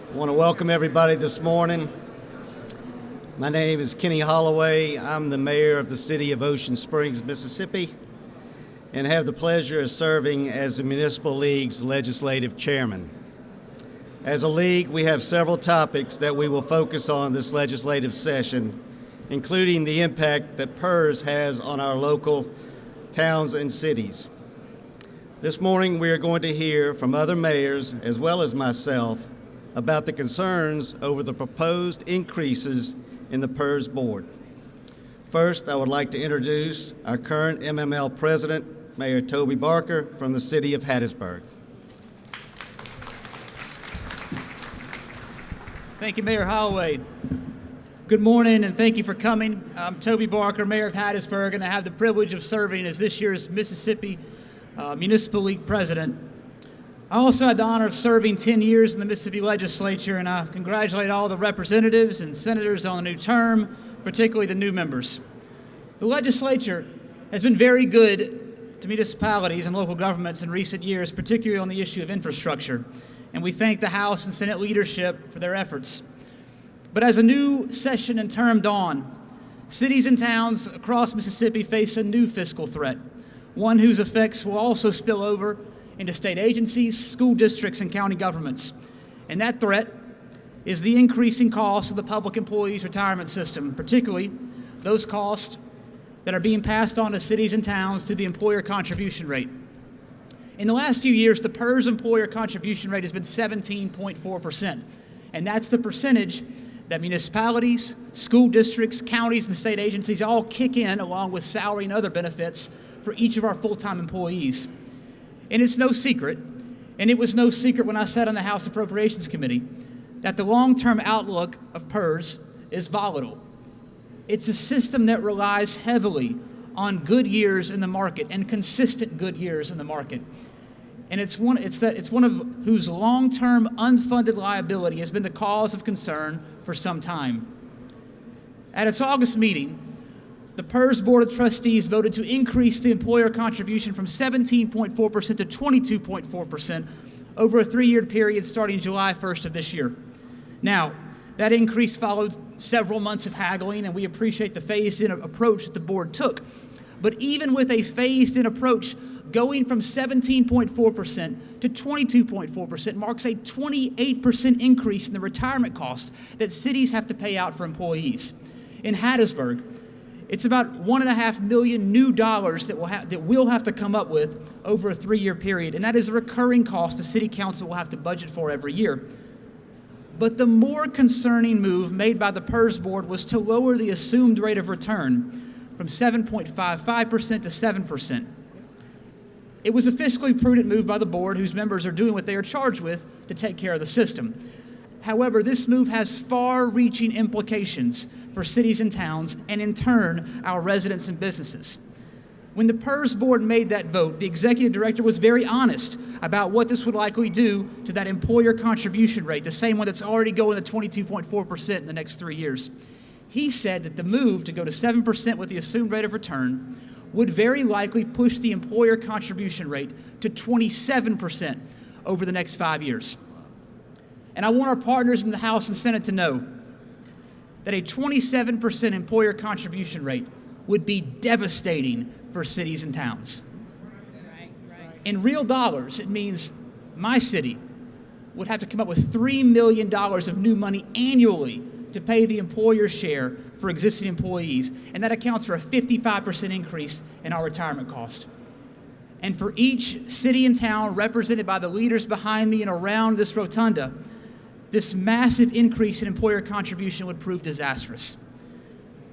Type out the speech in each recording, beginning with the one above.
I want to welcome everybody this morning. My name is Kenny Holloway. I'm the mayor of the city of Ocean Springs, Mississippi, and have the pleasure of serving as the Municipal League's legislative chairman. As a league, we have several topics that we will focus on this legislative session, including the impact that PERS has on our local towns and cities. This morning, we are going to hear from other mayors, as well as myself, about the concerns over the proposed increases in the PERS board. First, I would like to introduce our current MML president, Mayor Toby Barker, from the city of Hattiesburg. Thank you, Mayor Holloway. Good morning, and thank you for coming. I'm Toby Barker, Mayor of Hattiesburg, and I have the privilege of serving as this year's Mississippi Municipal League president. I also had the honor of serving 10 years in the Mississippi legislature, and I congratulate all the representatives and senators on the new term, particularly the new members. The legislature has been very good to municipalities and local governments in recent years, particularly on the issue of infrastructure, and we thank the House and Senate leadership for their efforts. But as a new session and term dawn, cities and towns across Mississippi face a new fiscal threat, one whose effects will also spill over into state agencies, school districts, and county governments. And that threat is the increasing cost of the public employees' retirement system, particularly those costs that are being passed on to cities and towns through the employer contribution rate. In the last few years, the PERS employer contribution rate has been 17.4%, and that's the percentage that municipalities, school districts, counties, and state agencies all kick in along with salary and other benefits for each of our full-time employees. And it's no secret, and it was no secret when I sat on the House Appropriations Committee, that the long-term outlook of PERS is volatile. It's a system that relies heavily on good years in the market and consistent good years in the market. And it's one of whose long-term unfunded liability has been the cause of concern for some time. At its August meeting, the PERS Board of Trustees voted to increase the employer contribution from 17.4% to 22.4% over a 3-year period starting July 1st of this year. Now, that increase followed several months of haggling, and we appreciate the phased-in approach that the board took. But even with a phased-in approach, going from 17.4% to 22.4% marks a 28% increase in the retirement costs that cities have to pay out for employees. In Hattiesburg, it's about $1.5 million new dollars that we'll have to come up with over a 3-year period, and that is a recurring cost the City Council will have to budget for every year. But the more concerning move made by the PERS Board was to lower the assumed rate of return from 7.55% to 7%. It was a fiscally prudent move by the board, whose members are doing what they are charged with to take care of the system. However, this move has far-reaching implications for cities and towns, and in turn, our residents and businesses. When the PERS board made that vote, the executive director was very honest about what this would likely do to that employer contribution rate, the same one that's already going to 22.4% in the next 3 years. He said that the move to go to 7% with the assumed rate of return would very likely push the employer contribution rate to 27% over the next 5 years. And I want our partners in the House and Senate to know that a 27% employer contribution rate would be devastating for cities and towns. In real dollars, it means my city would have to come up with $3 million of new money annually to pay the employer's share for existing employees, and that accounts for a 55% increase in our retirement cost. And for each city and town represented by the leaders behind me and around this rotunda, this massive increase in employer contribution would prove disastrous.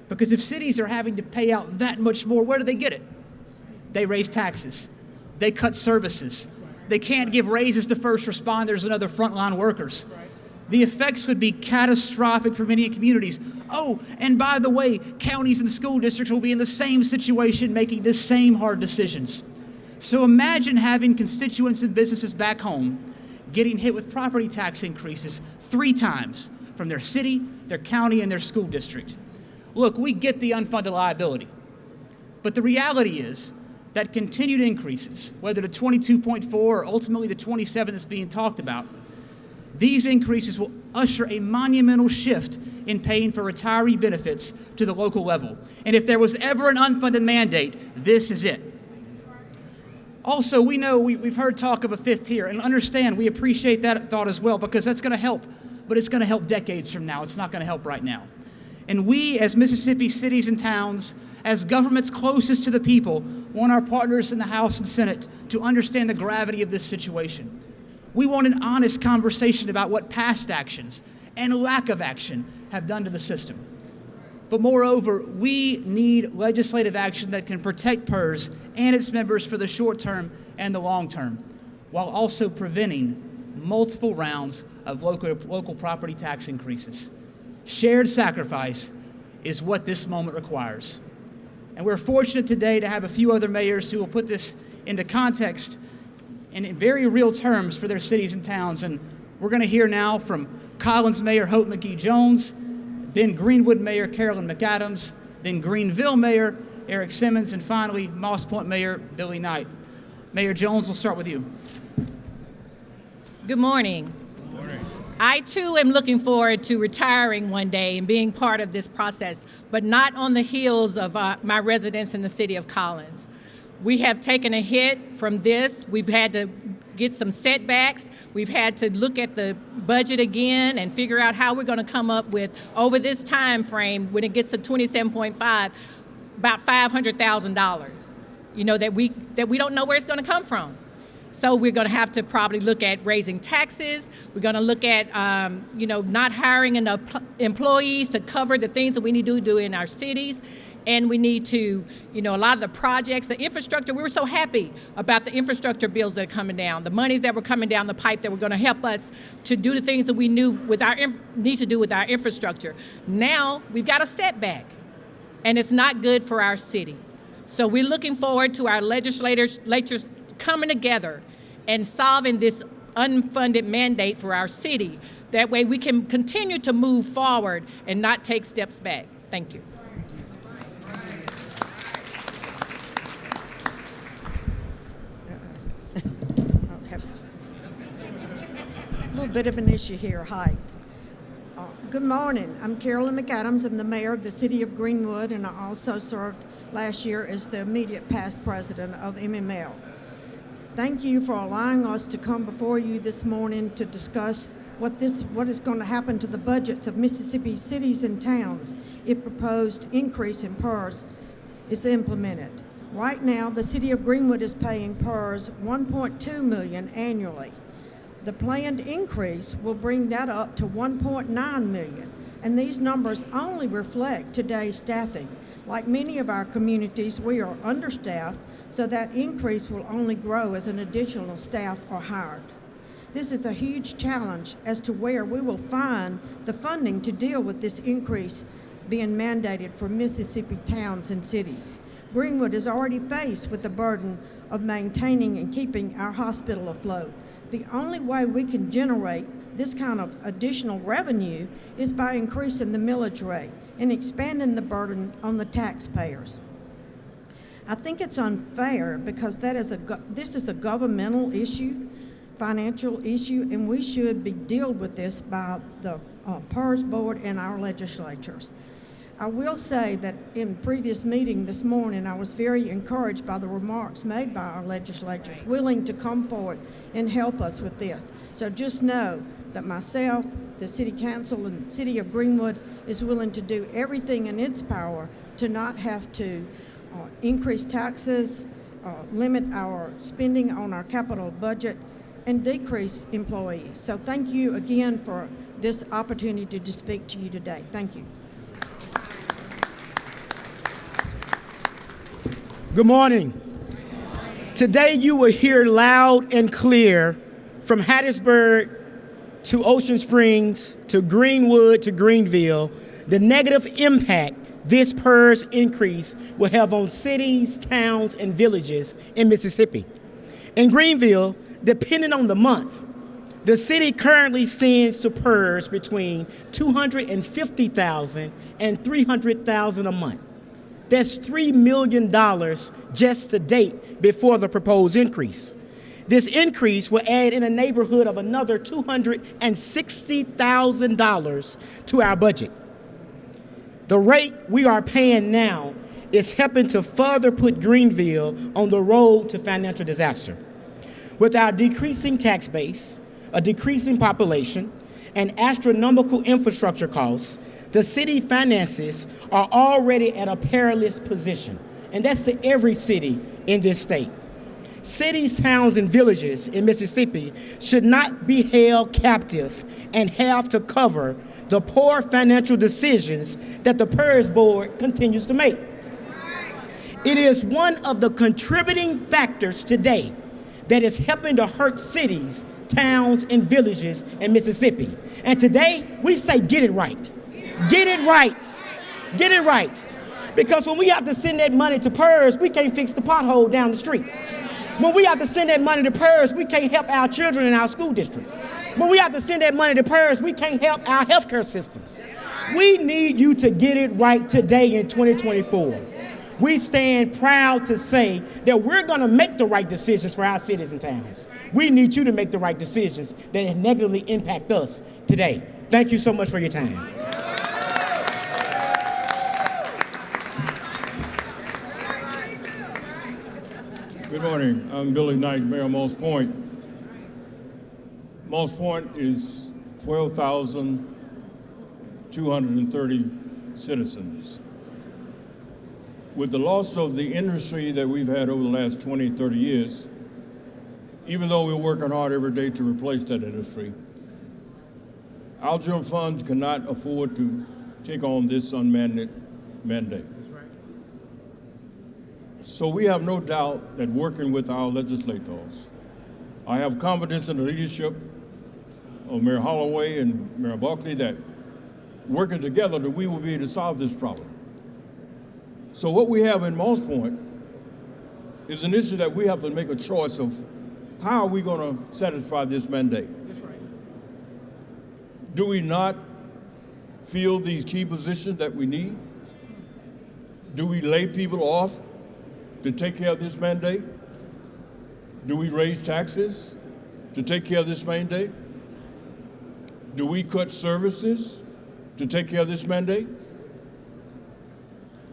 Because if cities are having to pay out that much more, where do they get it? They raise taxes. They cut services. They can't give raises to first responders and other frontline workers. The effects would be catastrophic for many communities. Oh, and by the way, counties and school districts will be in the same situation, making the same hard decisions. So imagine having constituents and businesses back home getting hit with property tax increases 3 times from their city, their county, and their school district. Look, we get the unfunded liability, but the reality is that continued increases, whether the 22.4 or ultimately the 27 that's being talked about, these increases will usher a monumental shift in paying for retiree benefits to the local level. And if there was ever an unfunded mandate, this is it. Also, we know we've heard talk of a fifth tier, and understand we appreciate that thought as well, because that's going to help, but it's going to help decades from now. It's not going to help right now. And we, as Mississippi cities and towns, as governments closest to the people, want our partners in the House and Senate to understand the gravity of this situation. We want an honest conversation about what past actions and lack of action have done to the system. But moreover, we need legislative action that can protect PERS and its members for the short term and the long term, while also preventing multiple rounds of local property tax increases. Shared sacrifice is what this moment requires. And we're fortunate today to have a few other mayors who will put this into context and in very real terms for their cities and towns. And we're going to hear now from Collins Mayor Hope McGee Jones, then Greenwood Mayor Carolyn McAdams, then Greenville Mayor Eric Simmons, and finally Moss Point Mayor Billy Knight. Mayor Jones, we'll start with you. Good morning. Good morning. I too am looking forward to retiring one day and being part of this process, but not on the heels of my residence in the city of Collins. We have taken a hit from this. We've had to get some setbacks. We've had to look at the budget again and figure out how we're going to come up with, over this time frame, when it gets to 27.5, about $500,000, that we don't know where it's going to come from. So we're going to have to probably look at raising taxes. We're going to look at, not hiring enough employees to cover the things that we need to do in our cities. And we need to, a lot of the projects, the infrastructure, we were so happy about the infrastructure bills that are coming down, the monies that were coming down the pipe that were going to help us to do the things that we need to do with our infrastructure. Now we've got a setback, and it's not good for our city. So we're looking forward to our legislators coming together and solving this unfunded mandate for our city. That way we can continue to move forward and not take steps back. Thank you. A little bit of an issue here. Hi. Good morning. I'm Carolyn McAdams. I'm the mayor of the city of Greenwood, and I also served last year as the immediate past president of MML. Thank you for allowing us to come before you this morning to discuss what is going to happen to the budgets of Mississippi cities and towns if proposed increase in PERS is implemented. Right now, the city of Greenwood is paying PERS $1.2 million annually. The planned increase will bring that up to $1.9 million, and these numbers only reflect today's staffing. Like many of our communities, we are understaffed, so that increase will only grow as an additional staff are hired. This is a huge challenge as to where we will find the funding to deal with this increase being mandated for Mississippi towns and cities. Greenwood is already faced with the burden of maintaining and keeping our hospital afloat. The only way we can generate this kind of additional revenue is by increasing the millage rate and expanding the burden on the taxpayers. I think it's unfair because this is a governmental issue, financial issue, and we should be dealt with this by the PERS board and our legislatures. I will say that in previous meeting this morning, I was very encouraged by the remarks made by our legislators, willing to come forward and help us with this. So just know that myself, the City Council, and the City of Greenwood is willing to do everything in its power to not have to increase taxes, limit our spending on our capital budget, and decrease employees. So thank you again for this opportunity to speak to you today. Thank you. Good morning. Today you will hear loud and clear from Hattiesburg to Ocean Springs to Greenwood to Greenville the negative impact this PERS increase will have on cities, towns, and villages in Mississippi. In Greenville, depending on the month, the city currently sends to PERS between $250,000 and $300,000 a month. That's $3 million just to date before the proposed increase. This increase will add in a neighborhood of another $260,000 to our budget. The rate we are paying now is helping to further put Greenville on the road to financial disaster. With our decreasing tax base, a decreasing population, and astronomical infrastructure costs, the city finances are already at a perilous position, and that's to every city in this state. Cities, towns, and villages in Mississippi should not be held captive and have to cover the poor financial decisions that the PERS Board continues to make. It is one of the contributing factors today that is helping to hurt cities, towns, and villages in Mississippi. And today, we say, get it right. Get it right. Get it right. Because when we have to send that money to PERS, we can't fix the pothole down the street. When we have to send that money to PERS, we can't help our children in our school districts. When we have to send that money to PERS, we can't help our healthcare systems. We need you to get it right today in 2024. We stand proud to say that we're going to make the right decisions for our cities and towns. We need you to make the right decisions that negatively impact us today. Thank you so much for your time. Good morning. I'm Billy Knight, Mayor of Moss Point. Moss Point is 12,230 citizens. With the loss of the industry that we've had over the last 20, 30 years, even though we're working hard every day to replace that industry, our general funds cannot afford to take on this unmandated mandate. So we have no doubt that working with our legislators, I have confidence in the leadership of Mayor Holloway and Mayor Buckley that working together that we will be able to solve this problem. So what we have in Moss Point is an issue that we have to make a choice of how are we going to satisfy this mandate. That's right. Do we not fill these key positions that we need? Do we lay people off to take care of this mandate? Do we raise taxes to take care of this mandate? Do we cut services to take care of this mandate?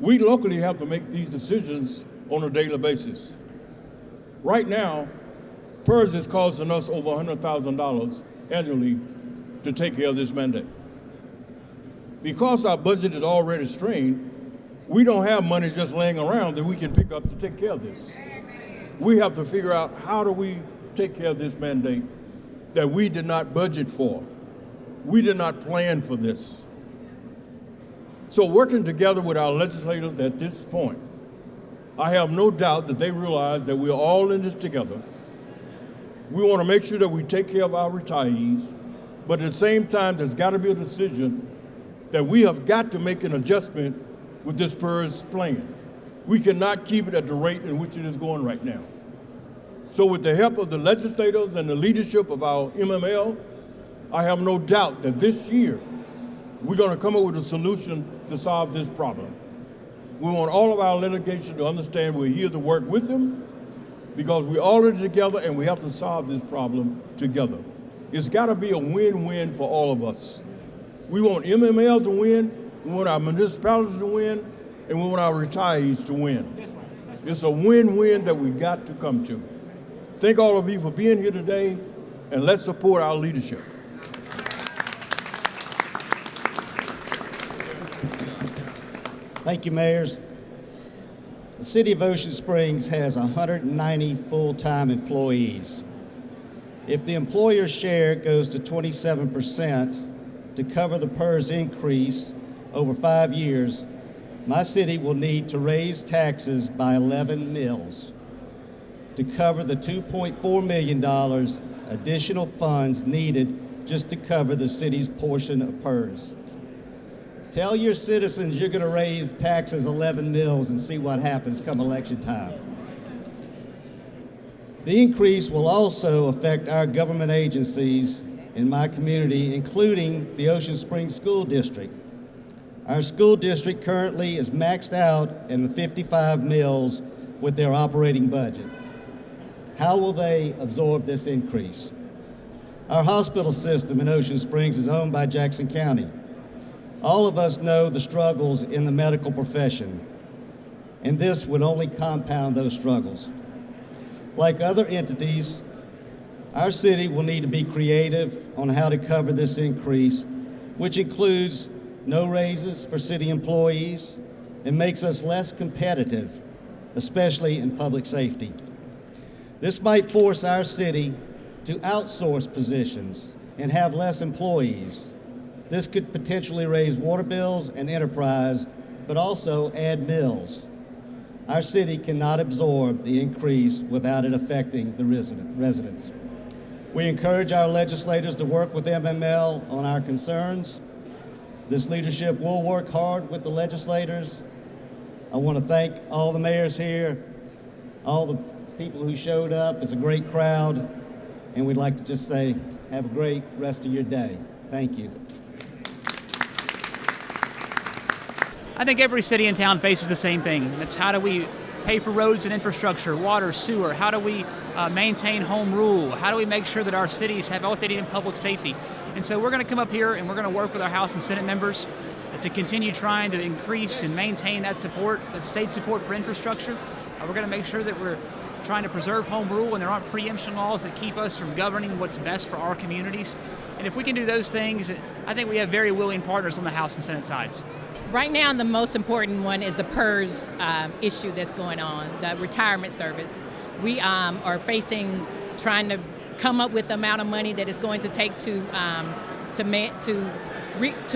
We locally have to make these decisions on a daily basis. Right now, PERS is costing us over $100,000 annually to take care of this mandate. Because our budget is already strained, we don't have money just laying around that we can pick up to take care of this. We have to figure out how do we take care of this mandate that we did not budget for. We did not plan for this. So working together with our legislators at this point, I have no doubt that they realize that we're all in this together. We want to make sure that we take care of our retirees, but at the same time, there's got to be a decision that we have got to make an adjustment with this PERS plan. We cannot keep it at the rate in which it is going right now. So with the help of the legislators and the leadership of our MML, I have no doubt that this year, we're going to come up with a solution to solve this problem. We want all of our litigation to understand we're here to work with them because we're already together and we have to solve this problem together. It's got to be a win-win for all of us. We want MML to win, we want our municipalities to win, and we want our retirees to win. It's a win-win that we've got to come to. Thank all of you for being here today, and let's support our leadership. Thank you, Mayors. The City of Ocean Springs has 190 full-time employees. If the employer's share goes to 27% to cover the PERS increase over 5 years, my city will need to raise taxes by 11 mills to cover the $2.4 million additional funds needed just to cover the city's portion of PERS. Tell your citizens you're going to raise taxes 11 mills and see what happens come election time. The increase will also affect our government agencies in my community, including the Ocean Springs School District. Our school district currently is maxed out in the 55 mills with their operating budget. How will they absorb this increase? Our hospital system in Ocean Springs is owned by Jackson County. All of us know the struggles in the medical profession, and this would only compound those struggles. Like other entities, our city will need to be creative on how to cover this increase, which includes no raises for city employees and makes us less competitive, especially in public safety. This might force our city to outsource positions and have less employees. This could potentially raise water bills and enterprise, but also add mills. Our city cannot absorb the increase without it affecting the residents. We encourage our legislators to work with MML on our concerns. This leadership will work hard with the legislators. I want to thank all the mayors here, all the people who showed up. It's a great crowd, and we'd like to just say, have a great rest of your day. Thank you. I think every city and town faces the same thing. It's how do we pay for roads and infrastructure, water, sewer? How do we maintain home rule? How do we make sure that our cities have what they need in public safety? And so we're going to come up here and we're going to work with our House and Senate members to continue trying to increase and maintain that support, that state support for infrastructure. We're going to make sure that we're trying to preserve home rule and there aren't preemption laws that keep us from governing what's best for our communities. And if we can do those things, I think we have very willing partners on the House and Senate sides. Right now, the most important one is the PERS issue that's going on, the retirement service. We are facing trying to come up with the amount of money that it's going to take to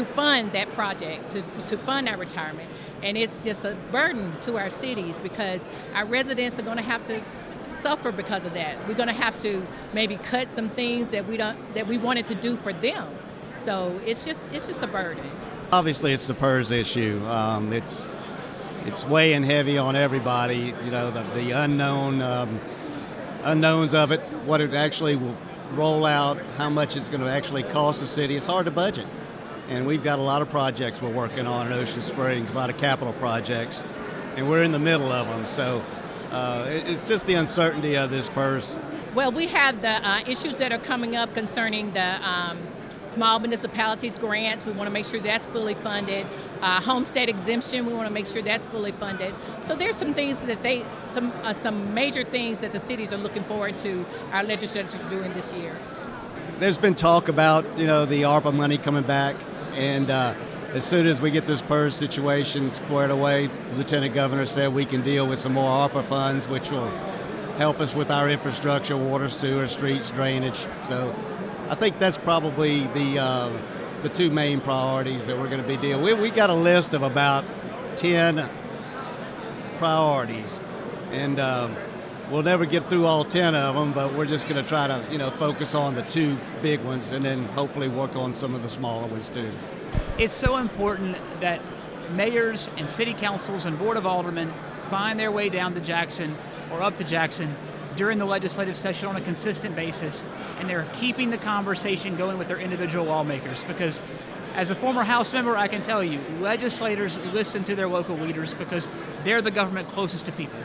fund that project, to fund our retirement. And it's just a burden to our cities because our residents are going to have to suffer because of that. We're going to have to maybe cut some things that we wanted to do for them. So it's just a burden. Obviously, it's the PERS issue. It's weighing heavy on everybody. You know, the unknowns of it, what it actually will roll out, how much it's going to actually cost the city. It's hard to budget, and we've got a lot of projects we're working on in Ocean Springs, a lot of capital projects, and we're in the middle of them. So it's just the uncertainty of this PERS. Well, we have the issues that are coming up concerning the small municipalities grants. We want to make sure that's fully funded. Homestead exemption, we want to make sure that's fully funded. So there's some things that some major things that the cities are looking forward to our legislature doing this year. There's been talk about, the ARPA money coming back, and as soon as we get this PERS situation squared away, the Lieutenant Governor said we can deal with some more ARPA funds, which will help us with our infrastructure, water, sewer, streets, drainage. So I think that's probably the two main priorities that we're going to be dealing with. We got a list of about 10 priorities, and we'll never get through all 10 of them, but we're just going to try to, focus on the two big ones and then hopefully work on some of the smaller ones too. It's so important that mayors and city councils and board of aldermen find their way down to Jackson or up to Jackson during the legislative session on a consistent basis, and they're keeping the conversation going with their individual lawmakers. Because as a former House member, I can tell you, legislators listen to their local leaders because they're the government closest to people.